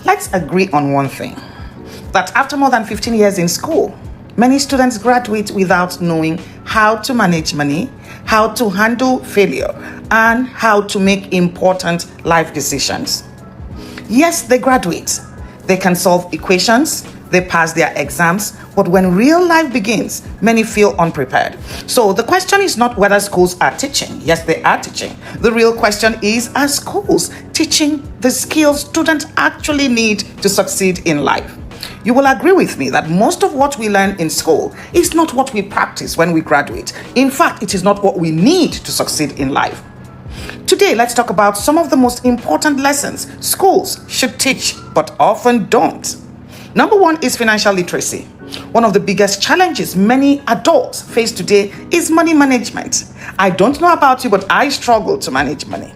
Let's agree on one thing, that after more than 15 years in school, many students graduate without knowing how to manage money, how to handle failure, and how to make important life decisions. Yes, they graduate. They can solve equations, they pass their exams, but when real life begins, many feel unprepared. So the question is not whether schools are teaching. Yes, they are teaching. The real question is, are schools teaching the skills students actually need to succeed in life? You will agree with me that most of what we learn in school is not what we practice when we graduate. In fact, it is not what we need to succeed in life. Today, let's talk about some of the most important lessons schools should teach but often don't. Number one is financial literacy. One of the biggest challenges many adults face today is money management. I don't know about you, but I struggle to manage money.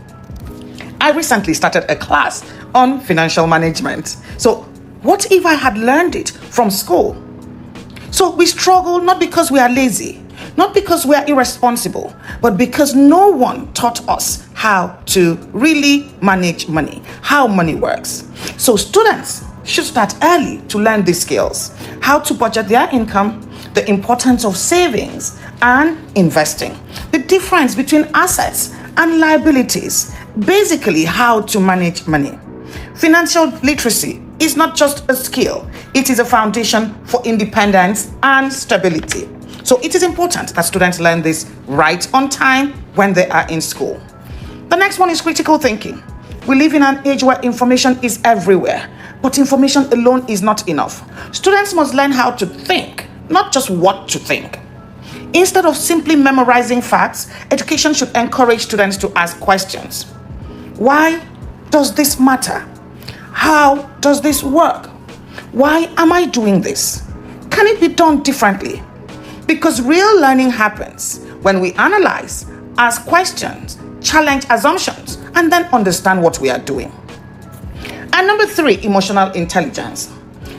I recently started a class on financial management. So what if I had learned it from school? So we struggle not because we are lazy, not because we are irresponsible, but because no one taught us how to really manage money, how money works. So students should start early to learn these skills, how to budget their income, the importance of savings and investing, the difference between assets and liabilities, basically how to manage money. Financial literacy is not just a skill, it is a foundation for independence and stability. So it is important that students learn this right on time when they are in school. The next one is critical thinking. We live in an age where information is everywhere, but information alone is not enough. Students must learn how to think, not just what to think. Instead of simply memorizing facts, education should encourage students to ask questions. Why does this matter? How does this work? Why am I doing this? Can it be done differently? Because real learning happens when we analyze, ask questions, challenge assumptions, and then understand what we are doing. And number three, emotional intelligence.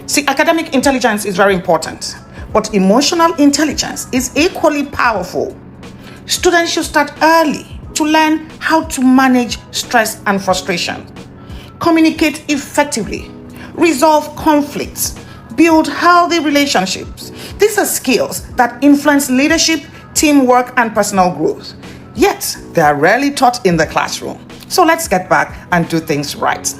See, academic intelligence is very important, but emotional intelligence is equally powerful. Students should start early to learn how to manage stress and frustration, communicate effectively, resolve conflicts, build healthy relationships. These are skills that influence leadership, teamwork, and personal growth. Yet, they are rarely taught in the classroom. So let's get back and do things right.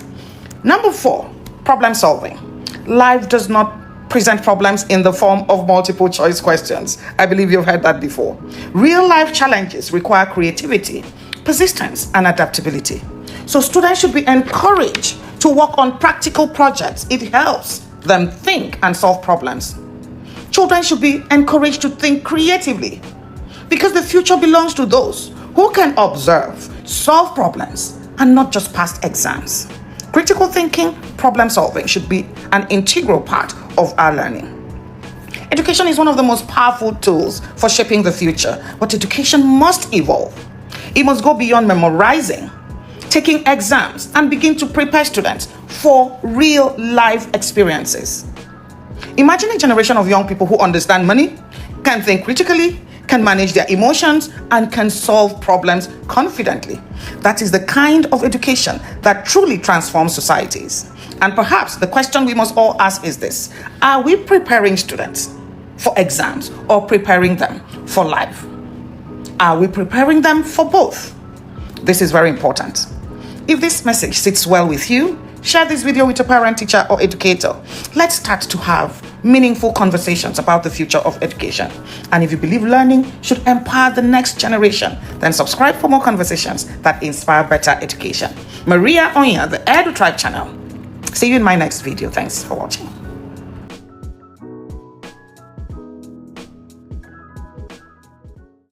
Number four, problem solving. Life does not present problems in the form of multiple choice questions. I believe you've heard that before. Real life challenges require creativity, persistence, and adaptability. So students should be encouraged to work on practical projects. It helps them think and solve problems. Children should be encouraged to think creatively, because the future belongs to those who can observe, solve problems, and not just pass exams. Critical thinking, problem solving should be an integral part of our learning. Education is one of the most powerful tools for shaping the future, but education must evolve. It must go beyond memorizing, taking exams, and begin to prepare students for real life experiences. Imagine a generation of young people who understand money, can think critically, can manage their emotions, and can solve problems confidently. That is the kind of education that truly transforms societies. And perhaps the question we must all ask is this: are we preparing students for exams or preparing them for life? Are we preparing them for both? This is very important. If this message sits well with you, share this video with a parent, teacher, or educator. Let's start to have meaningful conversations about the future of education. And if you believe learning should empower the next generation, then subscribe for more conversations that inspire better education. Maria Onya, the EDU-TRIBE channel. See you in my next video. Thanks for watching.